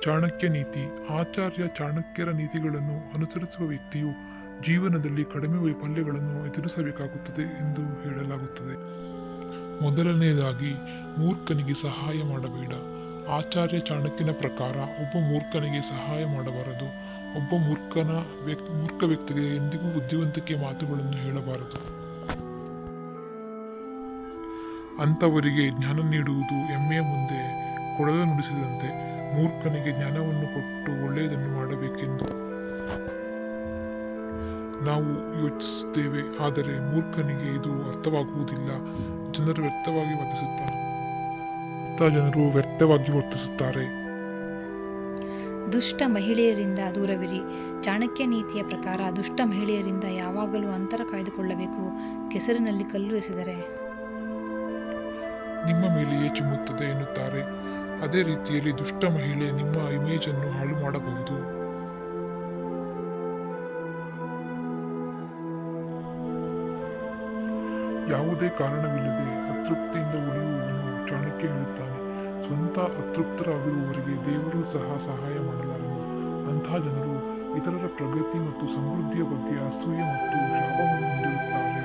ಚಾಣಕ್ಯ ನೀತಿ. ಆಚಾರ್ಯ ಚಾಣಕ್ಯರ ನೀತಿಗಳನ್ನು ಅನುಸರಿಸುವ ವ್ಯಕ್ತಿಯು ಜೀವನದಲ್ಲಿ ಕಡಿಮೆ ವೈಫಲ್ಯಗಳನ್ನು ಎದುರಿಸಬೇಕಾಗುತ್ತದೆ ಎಂದು ಹೇಳಲಾಗುತ್ತದೆ. ಮೊದಲನೆಯದಾಗಿ, ಮೂರ್ಖನಿಗೆ ಸಹಾಯ ಮಾಡಬೇಡ. ಆಚಾರ್ಯ ಚಾಣಕ್ಯನ ಪ್ರಕಾರ ಒಬ್ಬ ಮೂರ್ಖನಿಗೆ ಸಹಾಯ ಮಾಡಬಾರದು. ಒಬ್ಬ ಮೂರ್ಖ ವ್ಯಕ್ತಿಗೆ ಎಂದಿಗೂ ಬುದ್ಧಿವಂತಿಕೆ ಮಾತುಗಳನ್ನು ಹೇಳಬಾರದು. ಅಂಥವರಿಗೆ ಜ್ಞಾನ ನೀಡುವುದು ಎಮ್ಮೆಯ ಮುಂದೆ ಕೊಡಲು ನುಡಿಸಿದಂತೆ. ಮೂರ್ಖನಿಗೆ ಜ್ಞಾನವನ್ನು ಕೊಟ್ಟು ಒಳ್ಳೆಯದನ್ನು ಮಾಡಬೇಕೆಂದು ನಾವು ಯೋಚಿಸುತ್ತೇವೆ. ಆದರೆ ಮೂರ್ಖನಿಗೆ ಇದು ಅರ್ಥವಾಗುವುದಿಲ್ಲ. ಜನರು ವ್ಯರ್ಥವಾಗಿ ವರ್ತಿಸುತ್ತಾರೆ. ದುಷ್ಟ ಮಹಿಳೆಯರಿಂದ ದೂರವಿರಿ. ಚಾಣಕ್ಯ ನೀತಿಯ ಪ್ರಕಾರ ದುಷ್ಟ ಮಹಿಳೆಯರಿಂದ ಯಾವಾಗಲೂ ಅಂತರ ಕಾಯ್ದುಕೊಳ್ಳಬೇಕು. ಕೆಸರಿನಲ್ಲಿ ಕಲ್ಲು ಎಸೆದರೆ ನಿಮ್ಮ ಮೇಲೆಯೇ ಚಿಮ್ಮುತ್ತದೆ ಎನ್ನುತ್ತಾರೆ. ಅದೇ ರೀತಿಯಲ್ಲಿ ದುಷ್ಟ ಮಹಿಳೆ ನಿಮ್ಮ ಇಮೇಜನ್ನು ಹಾಳು ಮಾಡಬಹುದು. ಯಾವುದೇ ಕಾರಣವಿಲ್ಲದೆ ಅತೃಪ್ತಿಯಿಂದ ಉಳಿಯುವುದನ್ನು ಚಾಣಕ್ಯ ಹೇಳುತ್ತಾನೆ. ಸ್ವಂತ ಅತೃಪ್ತರಾಗಿರುವವರಿಗೆ ದೇವರು ಸಹ ಸಹಾಯ ಮಾಡಲಾರನು. ಅಂತಹ ಜನರು ಇತರರ ಪ್ರಗತಿ ಮತ್ತು ಸಮೃದ್ಧಿಯ ಬಗ್ಗೆ ಅಸೂಯೆ ಮತ್ತು ಶಾಪವನ್ನು ಹೊಂದಿರುತ್ತಾರೆ.